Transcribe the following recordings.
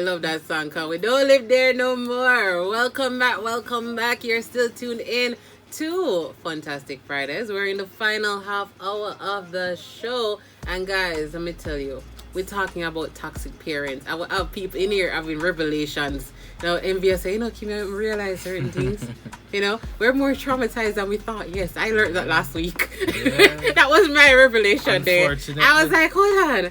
love that song, cause we don't live there no more. Welcome back. You're still tuned in to Funtastic Fridays. We're in the final half hour of the show, and guys, let me tell you, we're talking about toxic parents. I have people in here having revelations. Envious say, Kimmie, I realize certain things. We're more traumatized than we thought. Yes, I learned that last week. Yeah. That was my revelation there. I was like, hold on.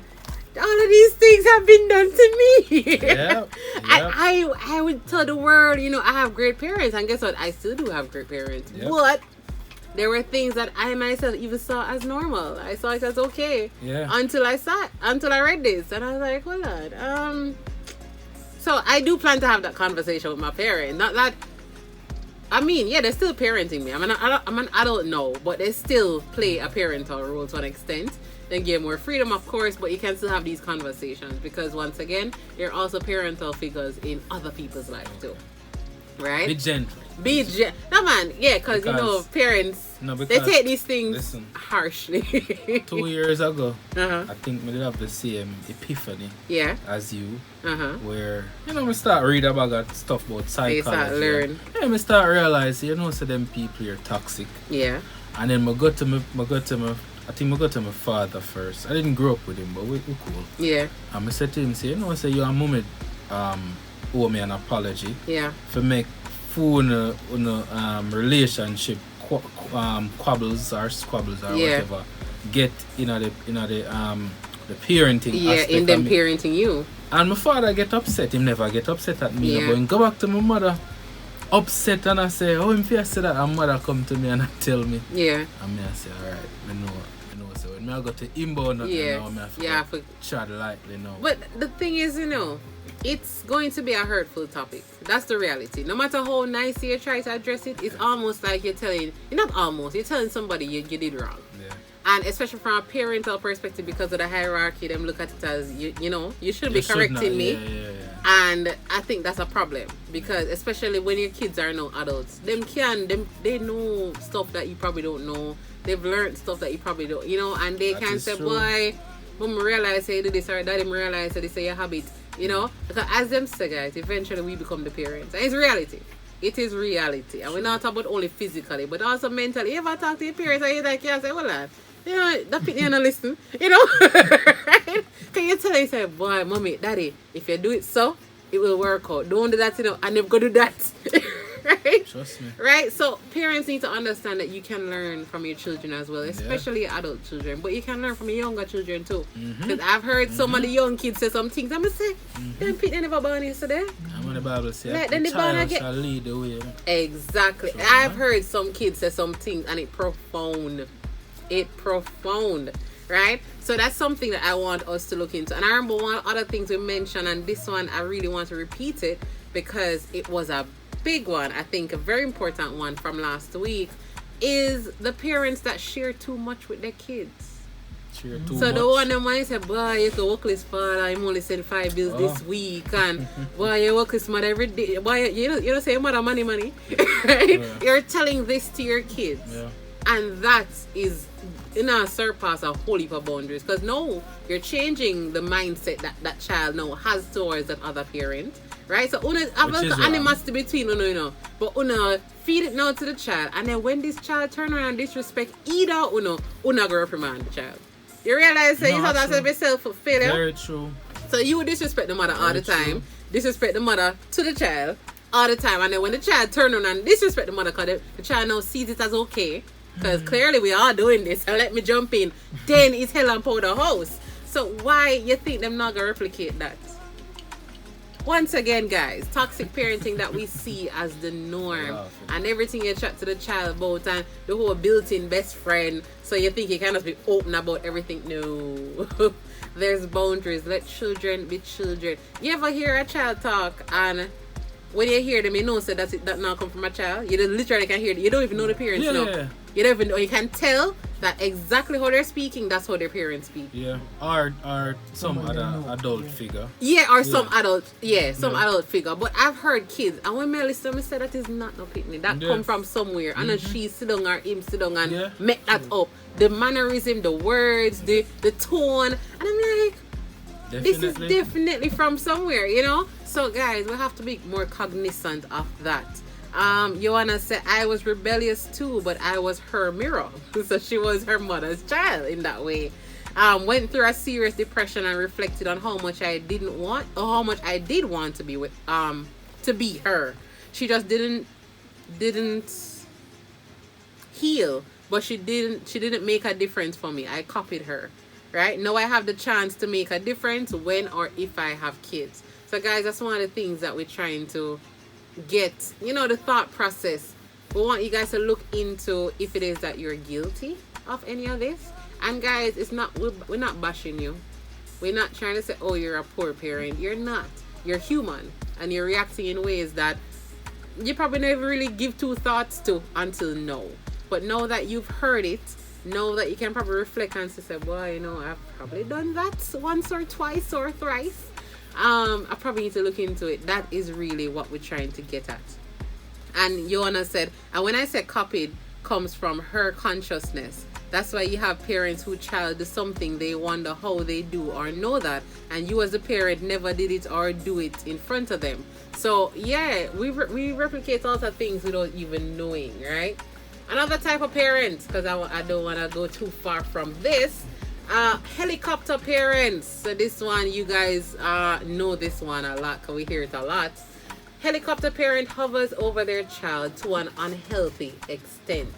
All of these things have been done to me. Yep. I would tell the world, I have great parents. And guess what? I still do have great parents. Yep. But there were things that I myself even saw as normal. I saw it as okay. Yeah. Until I read this. And I was like, hold on. So I do plan to have that conversation with my parents. Not that, they're still parenting me. I'm an adult now, but they still play a parental role to an extent. They give more freedom, of course, but you can still have these conversations because, once again, they're also parental figures in other people's life too. Right? Be gentle. No, man. Yeah, because parents, they take these things harshly. 2 years ago, I think we did have the same epiphany as you. Where, we start reading about stuff about psychology. They start learning. We start realizing, so them people are toxic. Yeah. And then I go to my father first. I didn't grow up with him, but we're cool. Yeah. And I said to him, say your mom owe me an apology. Yeah. For make phone relationship squabbles or whatever get in the parenting aspect. In them parenting you. And my father get upset. Him never get upset at me. But go back to my mother. Upset, and I say, if I say that, and mother come to me and tell me. Yeah. And I say, alright, I know. So when I go to inbound, I have to chat lightly now. But the thing is, it's going to be a hurtful topic. That's the reality. No matter how nice you try to address it, it's almost like you're telling somebody you did wrong. Yeah. And especially from a parental perspective, because of the hierarchy, them look at it as, you shouldn't be correcting me. Yeah. And I think that's a problem because especially when your kids are now adults, they know stuff that you probably don't know. They've learned stuff that you probably don't, and they can say, boy, mom realize say do this or daddy realize that this is your habit, because as them say guys, eventually we become the parents. And it's reality. It is reality. And we're not talking about only physically, but also mentally. You ever talk to your parents and you're like, say, well, that people don't listen, right? Can you tell them, say, boy, mommy, daddy, if you do it so, it will work out. Don't do that, and never go do that. Right? Trust me. Right? So parents need to understand that you can learn from your children as well, especially adult children, but you can learn from your younger children too. Because I've heard some of the young kids say some things. I'm going to say, them people never born yesterday. And when the Bible says, the child shall lead the way. Exactly. So, I've heard some kids say some things and it's profound. Right? So that's something that I want us to look into. And I remember one other things we mentioned, and this one I really want to repeat it because it was a big one. I think a very important one from last week is the parents that share too much with their kids. The one of mine said, boy, you can work this father, I'm only send 5 bills this week, and boy, you work this mother every day. Boy, you don't say mother money. Right? Yeah. You're telling this to your kids. Yeah. And that is surpass a whole heap of boundaries, because now you're changing the mindset that child now has towards that other parent, right? So have animosity between but feed it now to the child, and then when this child turn around and disrespect either go reprimand the child. You realize that you have to be self-failure. Very true. So you disrespect the mother all the time, disrespect the mother to the child all the time, and then when the child turn around and disrespect the mother, because the child now sees it as okay, because clearly we are doing this, so let me jump in, then it's hell and powder house. So why you think them not gonna replicate that? Once again, guys, toxic parenting that we see as the norm, and everything you chat to the child about, and the whole built-in best friend, so you think you can just be open about everything. No. There's boundaries. Let children be children. You ever hear a child talk, and when you hear them, you know that not come from a child? You just literally can hear it. You don't even know the parents. You don't even know. You can tell that exactly how they're speaking, that's how their parents speak. Yeah. Or some other adult figure. Yeah, or some adult figure. But I've heard kids, and when I listen, I say that is not no picnic. That come from somewhere. And then she sit down or him sit down and make that up. The mannerism, the words, the tone. And I'm like, this is definitely from somewhere, So guys, we have to be more cognizant of that. Joanna said, I was rebellious too, but I was her mirror. So she was her mother's child in that way. Went through a serious depression and reflected on how much I didn't want, or how much I did want to be with, to be her. She just didn't heal, but she didn't make a difference for me. I copied her. Right now I have the chance to make a difference when or if I have kids. So guys, that's one of the things that we're trying to get, the thought process. We want you guys to look into if it is that you're guilty of any of this. And guys, it's not, we're not bashing you. We're not trying to say, oh, you're a poor parent. You're not. You're human, and you're reacting in ways that you probably never really give two thoughts to until now. But now that you've heard it, know that you can probably reflect and say, boy, I've probably done that once or twice or thrice. I probably need to look into it. That is really what we're trying to get at. And Joanna said, and when I say copied, comes from her consciousness. That's why you have parents who child does something, they wonder how they do or know that, and you as a parent never did it or do it in front of them. So yeah, we replicate all the things without even knowing, right? Another type of parents, because I don't want to go too far from this, helicopter parents. So this one, you guys know this one a lot because we hear it a lot. Helicopter parent hovers over their child to an unhealthy extent.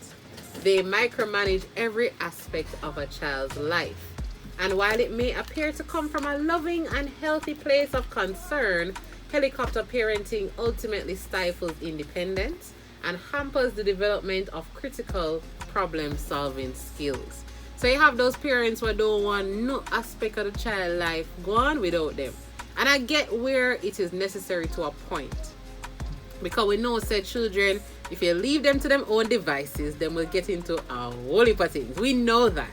They micromanage every aspect of a child's life. And while it may appear to come from a loving and healthy place of concern, helicopter parenting ultimately stifles independence and hampers the development of critical problem-solving skills. So you have those parents who don't want no aspect of the child life go on without them. And I get where it is necessary to a point. Because we know said children, if you leave them to their own devices, then we'll get into a whole heap of things. We know that.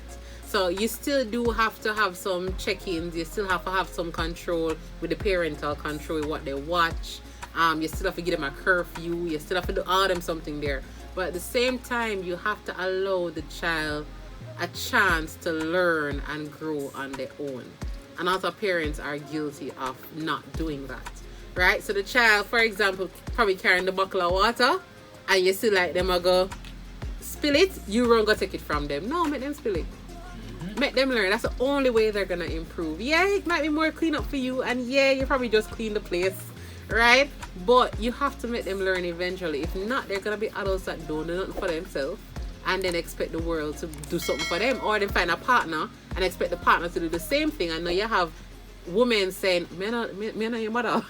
So you still do have to have some check-ins. You still have to have some control with the parental control with what they watch. You still have to give them a curfew. You still have to do all them something there. But at the same time, you have to allow the child a chance to learn and grow on their own. And also parents are guilty of not doing that. Right? So the child, for example, probably carrying the bucket of water, and you still like them go spill it, you won't go take it from them. No, make them spill it. Make them learn. That's the only way they're gonna improve. Yeah, it might be more clean up for you, and yeah, you probably just clean the place, right? But you have to make them learn eventually. If not, they're gonna be adults that don't do nothing for themselves and then expect the world to do something for them, or then find a partner and expect the partner to do the same thing. I know you have women saying, me not your mother,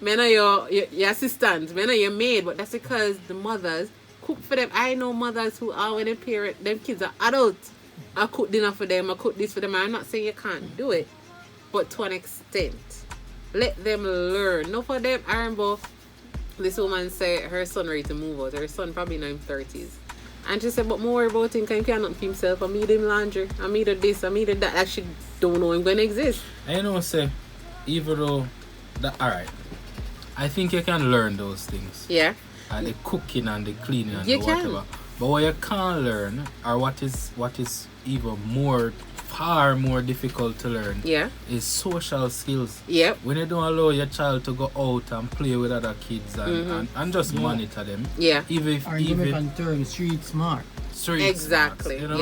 me not your assistant, me not your maid, but that's because the mothers cook for them. I know mothers who are when they parent, them kids are adults. I cook dinner for them, I cook this for them. I'm not saying you can't do it, but to an extent. Let them learn. No for them, I remember this woman said her son ready to move out. Her son probably in his 30s. And she said, but more worry about him because he cannot for himself. I made him laundry, I made her this, I made her that. Like she don't know him going to exist. I say, even though, alright, I think you can learn those things. Yeah. And the cooking and the cleaning and you the whatever. But what you can't learn, or what is even far more difficult to learn, is social skills. Yep. When you don't allow your child to go out and play with other kids and just monitor them. Yeah. Even can turn street smart. Exactly. Smart,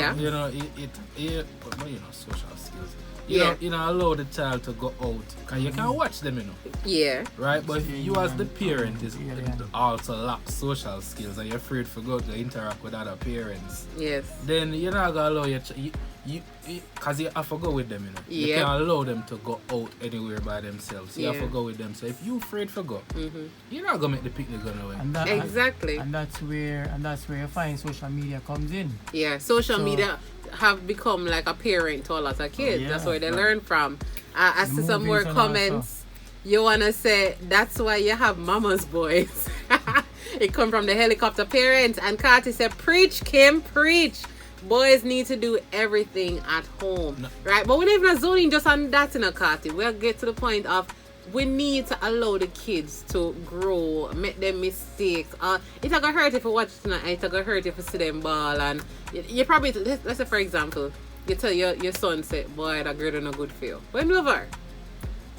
social skills. You know, allow the child to go out because you can watch them, Yeah. Right, but if you as the parent is also lack social skills and you're afraid to go to interact with other parents, yes, then you're not gonna allow your because you have to go with them, You can't allow them to go out anywhere by themselves. You have to go with them. So if you're afraid to go, you're not gonna make the picnic go away. Exactly. And that's where you find social media comes in. Yeah, social media have become like a parent to a lot of kids. That's where they learn from. I see some more comments. You wanna say that's why you have mama's boys. It come from the helicopter parents. And Kati said, preach, Kim, preach. Boys need to do everything at home, right? But we're not even zoning just on that in a Kati. We'll get to the point of we need to allow the kids to grow, make them mistakes. It's gonna hurt if you watch tonight. It's gonna hurt if you see them ball. And you probably, let's say for example, you tell your son, say, boy, that girl is not good for you. But him love her.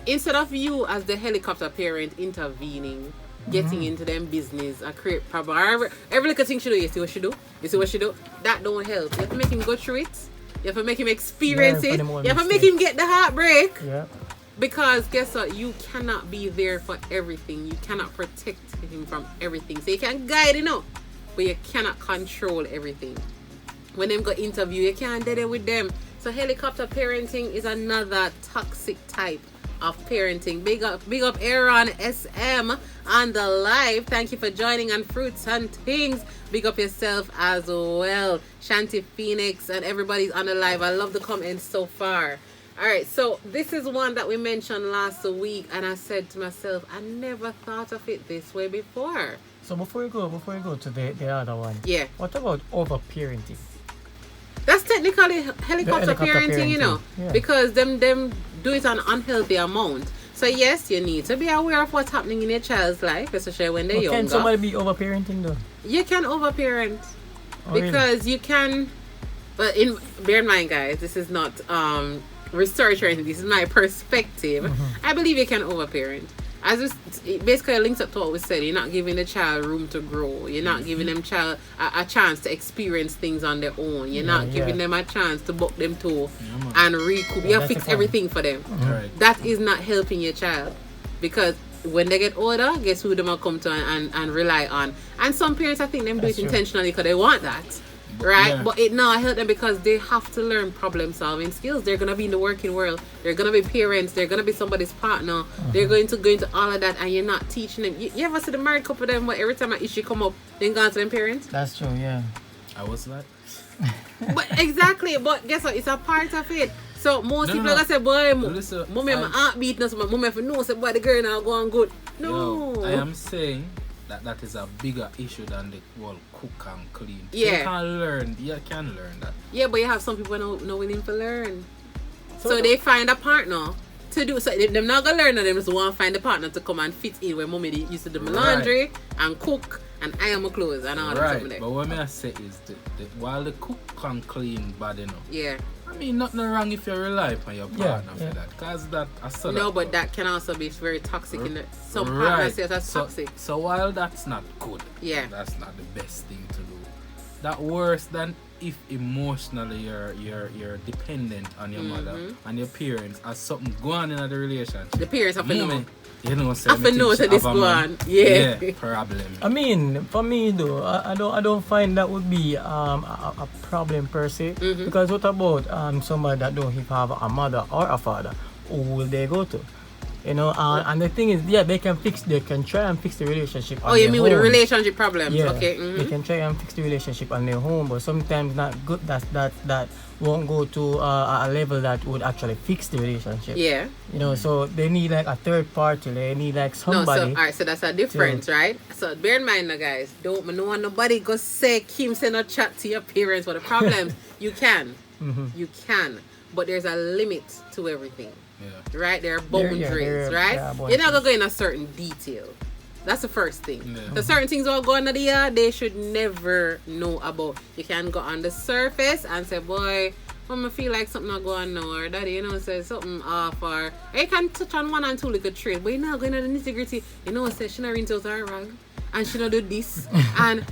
instead of you as the helicopter parent intervening, getting into them business and create problem, every little thing she do, you see what she do? You see what she do? That don't help. You have to make him go through it. You have to make him experience it. You have to make him get the heartbreak. Yeah. Because guess what? You cannot be there for everything. You cannot protect him from everything. So you can guide him, but you cannot control everything. When them go interview, you can't do it with them. So helicopter parenting is another toxic type of parenting. Big up Aaron SM on the live. Thank you for joining on Fruits and Things. Big up yourself as well. Shanti Phoenix and everybody's on the live. I love the comments so far. Alright, so this is one that we mentioned last week, and I said to myself, I never thought of it this way before. So before you go to the other one. Yeah. What about over-parenting? That's technically helicopter parenting, you know, because them do it an unhealthy amount. So yes, you need to be aware of what's happening in your child's life, especially when they're younger. Can somebody be over-parenting though? You can over-parent really? You can, but bear in mind, guys, this is not research or anything. This is my perspective. I believe you can over-parent. It basically links up to what we said. You're not giving the child room to grow. You're not giving them child a chance to experience things on their own. You're not giving them a chance to buck them toe and recoup. You fix everything for them. Right. That is not helping your child, because when they get older, guess who them will come to and rely on. And some parents, I think, them do it intentionally because they want that. Right, but it now help them because they have to learn problem solving skills. They're gonna be in the working world. They're gonna be parents. They're gonna be somebody's partner. They're going to go into all of that, and you're not teaching them. You ever see the married couple them? But every time an issue come up, they go to them parents. That's true. Yeah. I was like. But exactly. But guess what? It's a part of it. So most people are gonna say, "Boy, mommy, my aunt beat us. But mommy, if you know, say, boy, the girl now going good." No. Yo, I am saying that is a bigger issue than the whole cook and clean. Yeah. You can learn that. Yeah, but you have some people not willing to learn. So they find a partner to do. So they're not gonna learn, and they just want to find a partner to come and fit in where mommy used to do my laundry and cook and iron my clothes and all that stuff there. But what I say is while the cook can clean bad enough. Yeah. I mean, nothing wrong if you rely on your partner for that. Because but that can also be very toxic in the some partners say that's toxic. So while that's not good, that's not the best thing to do. That worse than if emotionally you're dependent on your mother and your parents as something going on in the relationship. The parents have to know. You know, I know that this go on. Yeah. Problem. I mean, for me though, I don't find that would be a problem per se. Because what about somebody that don't have a mother or a father? Who will they go to? You know, and the thing is, they can try and fix the relationship. Oh, you mean with the relationship problems? Yeah, okay. They can try and fix the relationship on their home, but sometimes not good. That won't go to a level that would actually fix the relationship. Yeah. You know, so they need like a third party. They need like somebody. No, so that's a difference, right? So bear in mind, now, guys, don't want nobody go say Kim say no chat to your parents for the problems. You can, but there's a limit to everything. Yeah. Right? There are boundaries, right? You're not gonna go in a certain detail. That's the first thing. Yeah. So certain things are going on the yard, they should never know about. You can go on the surface and say, boy, I feel like something not going on, or daddy, say something off, or you can touch on one and two little traits, but you're not going to the nitty-gritty. Say she not rinse out her rag, and she not do this, and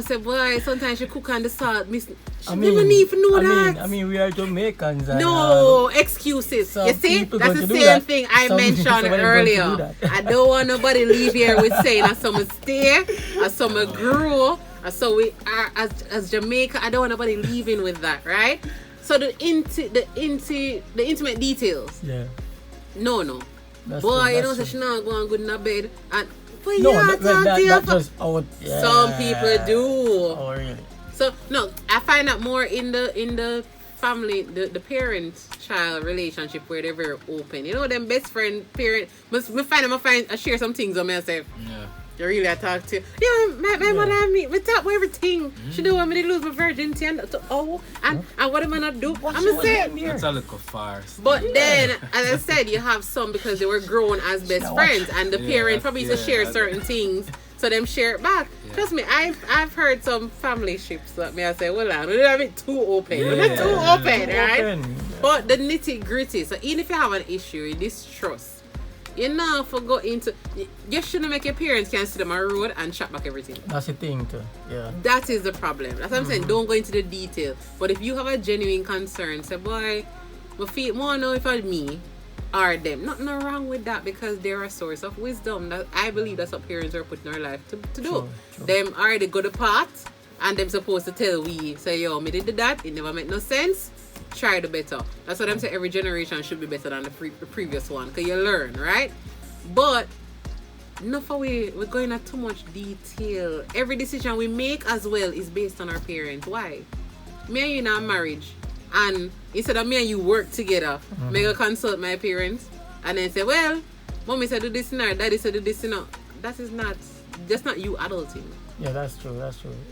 say, boy, sometimes she cook on the salt, she never need to know that. I mean, we are Jamaicans. No excuses. You see, that's the same thing I mentioned earlier. I don't want nobody leave here with saying I saw me stay, I saw me grow, I saw we are as Jamaica. I don't want nobody leaving with that, right? So the intimate details. Yeah. No. That's boy, true, she not going good in the bed. And yeah. Some people do. Oh really? So no, I find that more in the family, the parent-child relationship where they're very open. You know, them best friend parent. I share some things on myself. Yeah. You really talk to. My mother and me. We talk about everything. She don't want me to lose my virginity and what am I not do? I'm gonna say it's a little farce. But then, as I said, you have some because they were grown as best friends, and the parent probably used to share certain things, so them share it back. Yeah. Trust me, I've heard some family ships that I say, well, I don't have it too open. Not too open, right? But the nitty gritty. So even if you have an issue, you distrust. You know, for go into, you shouldn't make your parents can sit on my road and chat back everything. That's the thing too. Yeah. That is the problem. That's what I'm saying. Don't go into the detail. But if you have a genuine concern, say, boy, my feet more know if it's me or them. Nothing wrong with that because they're a source of wisdom. That I believe that's what parents are putting in our life to do. True. Them already go the path and them supposed to tell we, say, yo, me did that. It never made no sense. Try the better. That's what I'm saying. Every generation should be better than the previous one because you learn, right? But enough of we're going into too much detail. Every decision we make as well is based on our parents. Why? Me and you in our marriage, and instead of me and you work together, me go consult my parents and then say, well, mommy said do this and daddy said do this and that is not, that's not you adulting. Yeah, that's true.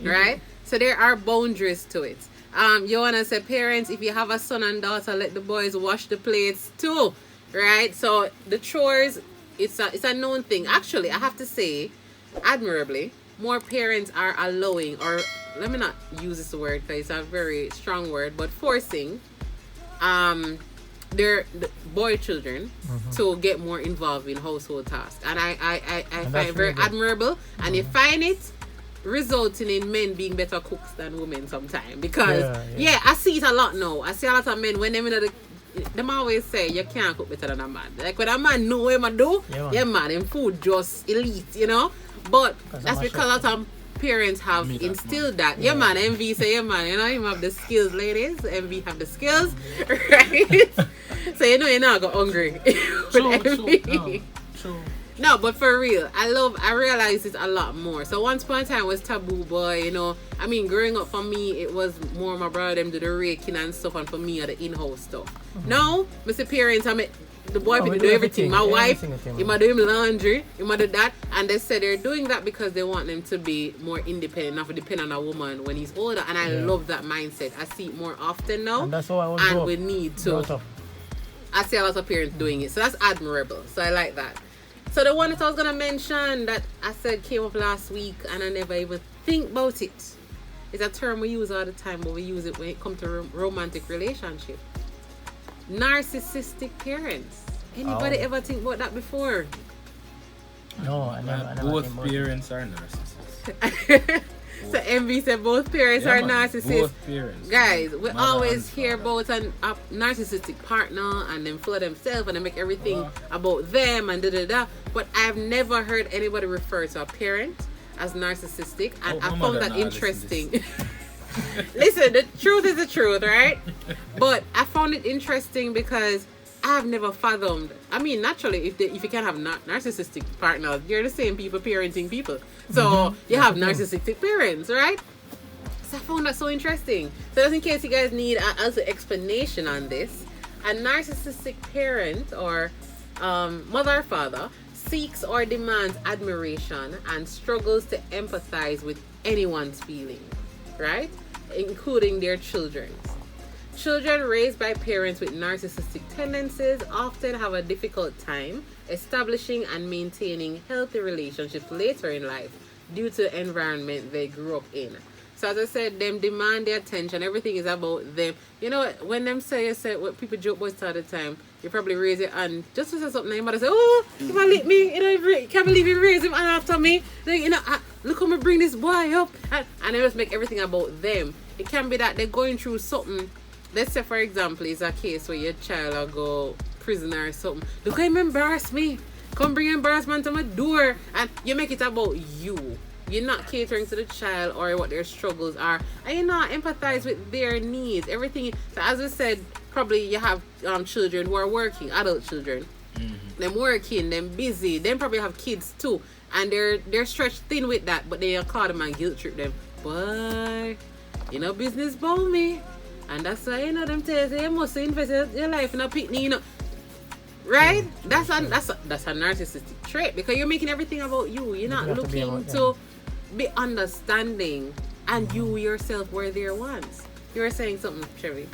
Right? So there are boundaries to it. You wanna say, parents, if you have a son and daughter, let the boys wash the plates too, right? So the chores, it's a known thing. Actually, I have to say, admirably, more parents are allowing, or let me not use this word because it's a very strong word, but forcing their boy children to get more involved in household tasks, and I find it very admirable, and you find it resulting in men being better cooks than women sometimes because I see it a lot now. I see a lot of men when them always say you can't cook better than a man. Like when a man know what man do, man, and food just elite, you know. But that's because a lot of parents have instilled that. Yeah, man, MV say, yeah, man, you know, you have the skills, ladies. MV have the skills, right? So you know you're not go hungry with MV. No, but for real, I realize it a lot more. So once upon a time it was taboo, boy, you know. I mean, growing up for me, it was more my brother them do the raking and stuff, and for me, the in-house stuff. Now, Mr. Parents, the boy do everything. My wife, he might do him laundry, he might do that. And they said they're doing that because they want them to be more independent, not to depend on a woman when he's older. And I love that mindset. I see it more often now. And that's how I was and we need to. I see a lot of parents doing it. So that's admirable. So I like that. So the one that I was going to mention that I said came up last week and I never even think about it. It's a term we use all the time, but we use it when it comes to romantic relationship. Narcissistic parents. Anybody ever think about that before? No, I never. Both parents are narcissists. So MV said both parents are narcissists. Both parents. Guys, we always hear about a narcissistic partner and them full of themselves and they make everything about them and da-da-da. But I've never heard anybody refer to a parent as narcissistic, and I found that interesting. Listen, the truth is the truth, right? But I found it interesting because I've never fathomed. I mean, naturally, if you can have narcissistic partners, you're the same people parenting people. So you have narcissistic parents, right? So I found that so interesting. So just in case you guys need an explanation on this, a narcissistic parent or mother or father seeks or demands admiration and struggles to empathize with anyone's feelings, right? Including their children's. Children raised by parents with narcissistic tendencies often have a difficult time establishing and maintaining healthy relationships later in life due to the environment they grew up in. So as I said, them demand their attention. Everything is about them. You know, when them say what people joke about all the time, you probably raise it and just to say something, you might say, oh, if I lick me, you know, you can't believe you raise him after me. Like, you know, look how me bring this boy up. And they just make everything about them. It can be that they're going through something. Let's say, for example, it's a case where your child will go prisoner or something. Look how him embarrass me. Come bring embarrassment to my door. And you make it about you. You're not catering to the child or what their struggles are. And you're not empathize with their needs. Everything. So as I said, probably you have children who are working, adult children. Them working, them busy. Them probably have kids too. And they're stretched thin with that. But they call them and guilt trip them. Boy, you know business about me. And that's why, you know, them tell you must invest your life in a picnic, you know. Right? That's a narcissistic trait because you're making everything about you. You're not looking to be understanding and you yourself were there once. You were saying something, Shevii.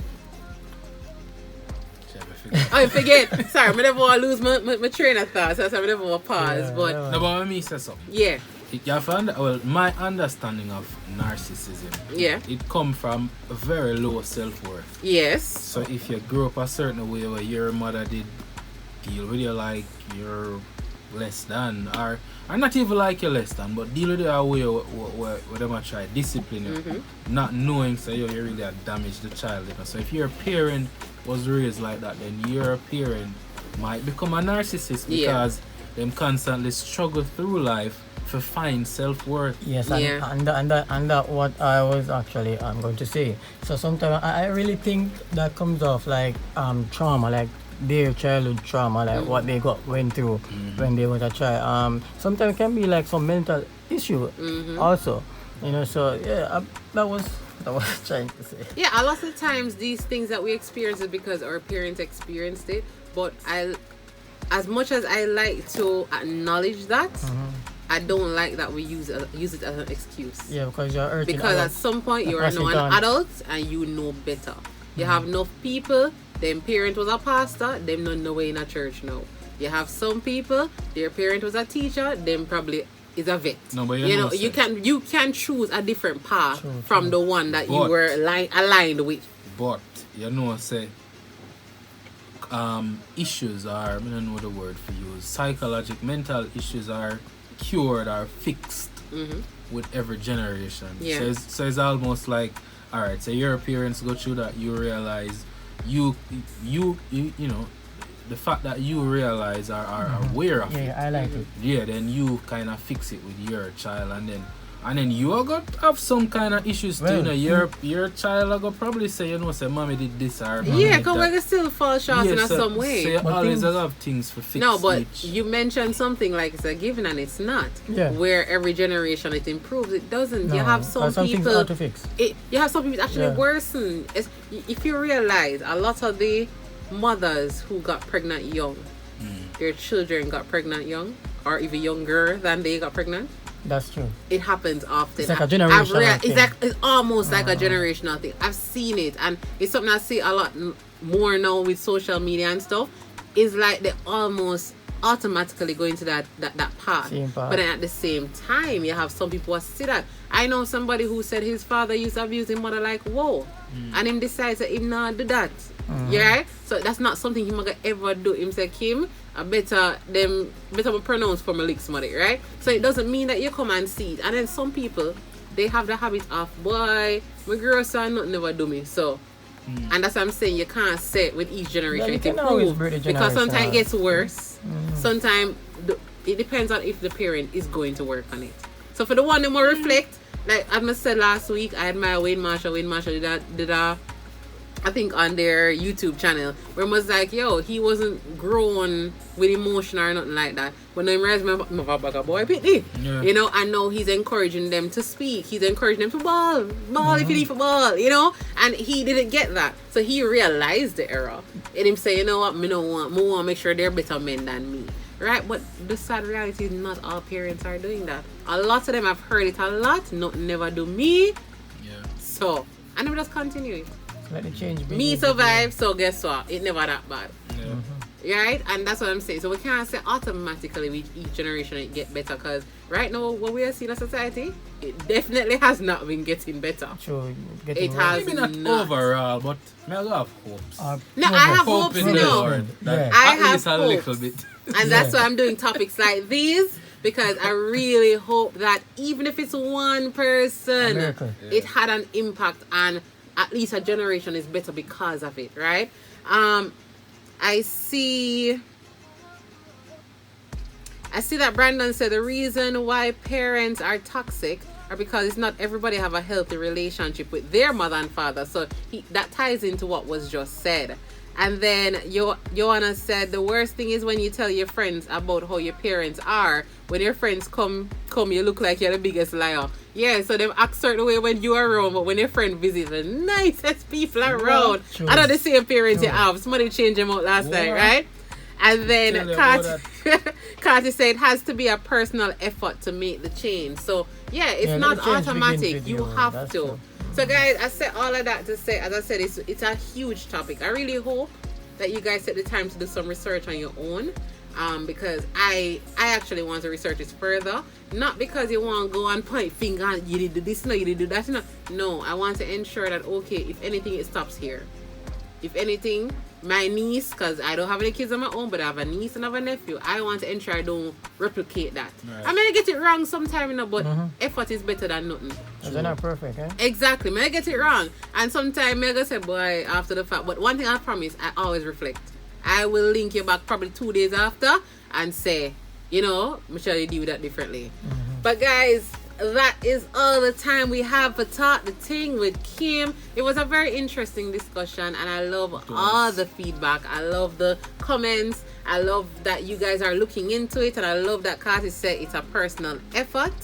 I forget. Sorry, I never want to lose my train of thought, so I never want to pause. But no, but let me say something. Yeah. My understanding of narcissism, it comes from a very low self-worth. Yes. So if you grew up a certain way where your mother did deal with you like you're less than, or not even like you're less than, but deal with it a way where them try discipline you, not knowing so you really damage the child. You know? So if your parent was raised like that, then your parent might become a narcissist because them constantly struggle through life to find self-worth. Yes, and that what I was actually going to say. So sometimes I really think that comes off like trauma, like their childhood trauma, like what they went through when they was a child. Sometimes it can be like some mental issue also. You know, so yeah, that was what I was trying to say. Yeah, a lot of times these things that we experience is because our parents experienced it. But as much as I like to acknowledge that, I don't like that we use it as an excuse. Yeah, because you're hurting. Because at some point you are now an adult and you know better. You have enough people. Them parent was a pastor. Them not know way in a church now. You have some people. Their parent was a teacher. Them probably is a vet. No, but you can choose a different path from the one that you were aligned with. But you know, say issues are, I don't know the word for you. Psychological, mental issues are cured or fixed with every generation. Yeah. So it's almost like, all right, so your parents go through that, you realize you know, the fact that you realize are aware of it. Yeah, I like it. Yeah, then you kind of fix it with your child, and then you are going to have some kind of issues too. You know, your child are going to probably say, you know, say, mommy did this or mommy did because we can still fall short in some way. So you always have things for fix. No, but you mentioned something like it's a given and it's not. Yeah. Where every generation it improves, it doesn't. No, you have some people hard to fix. You have some people actually worsen. If you realize a lot of the mothers who got pregnant young, their children got pregnant young, or even younger than they got pregnant. That's true. It happens often. It's like a generational thing. It's almost like a generational thing. I've seen it, and it's something I see a lot more now with social media and stuff. It's like they almost automatically go into that path. But then at the same time, you have some people who see that. I know somebody who said his father used to abuse his mother like whoa, and him decides that him not do that. Yeah, so that's not something he might ever do. Him say, Kim, I better pronounce for my licks money, right? So it doesn't mean that you come and see it. And then some people, they have the habit of, boy, my girl son not never do me. So, and that's what I'm saying, you can't say it with each generation. It improve because sometimes it gets worse. Sometimes it depends on if the parent is going to work on it. So for the one that more reflect, like I said last week, I admire Wayne Marshall. Wayne Marshall did I think on their YouTube channel, where it was like, yo, he wasn't grown with emotion or nothing like that. When they realized my boy Pitney, you know, and now he's encouraging them to speak. He's encouraging them to ball if you need for ball, you know, and he didn't get that. So he realized the error. And him say, you know what, I want to make sure they're better men than me. Right? But the sad reality is not all parents are doing that. A lot of them, I've heard it a lot, never do me. Yeah. So, and we just continue it. Let the change be. Me survive, so guess what? It never that bad. Right? And that's what I'm saying. So we can't say automatically with each generation it get better, because right now what we are seeing in society, it definitely has not been getting better. Sure, it has maybe not overall, but I have hopes. No, I have hopes, you know. I have hopes. A little bit. And that's why I'm doing topics like these, because I really hope that even if it's one person, it had an impact, and at least a generation is better because of it, right? I see that Brandon said the reason why parents are toxic are because it's not everybody have a healthy relationship with their mother and father. So that ties into what was just said. And then Joanna said the worst thing is when you tell your friends about how your parents are. When your friends come, you look like you're the biggest liar. Yeah, so they act certain way when you are around, but when your friend visits, the nicest people around. I know the same parents you have. Somebody changed them out last night, right? And then Kati said it has to be a personal effort to make the change. So yeah, it's not automatic. You have to. True. So guys, I said all of that to say, as I said, it's a huge topic. I really hope that you guys take the time to do some research on your own. Because I actually want to research this further. Not because you want to go and point finger and you did do this, no, you did do that. No, I want to ensure that, okay, if anything, it stops here. If anything, my niece, because I don't have any kids of my own, but I have a niece and I have a nephew. I want to ensure I don't replicate that. Right. I may get it wrong sometime, you know, but effort is better than nothing. They're not perfect, eh? Exactly. May I get it wrong. And sometimes I go say, boy, after the fact. But one thing I promise, I always reflect. I will link you back probably 2 days after and say, you know, Michelle, you do that differently. But guys, that is all the time we have for Talk the Ting with Kim. It was a very interesting discussion, and I love all the feedback. I love the comments. I love that you guys are looking into it, and I love that Kati said it's a personal effort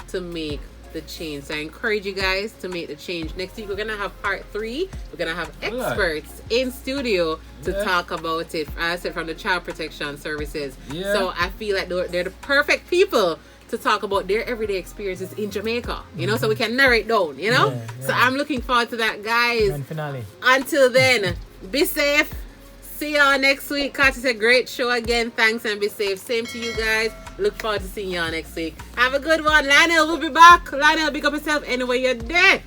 to make the change. So I encourage you guys to make the change. Next week we're gonna have part 3. We're gonna have experts in studio to talk about it. I said from the Child Protection Services. So I feel like they're the perfect people to talk about their everyday experiences in Jamaica, you know, so we can narrow it down, you know. So I'm looking forward to that, guys. Grand finale. Until then, be safe. See y'all next week. Kati said great show again. Thanks and be safe. Same to you guys. Look forward to seeing y'all next week. Have a good one. Lionel will be back. Lionel, pick up yourself anyway you're there.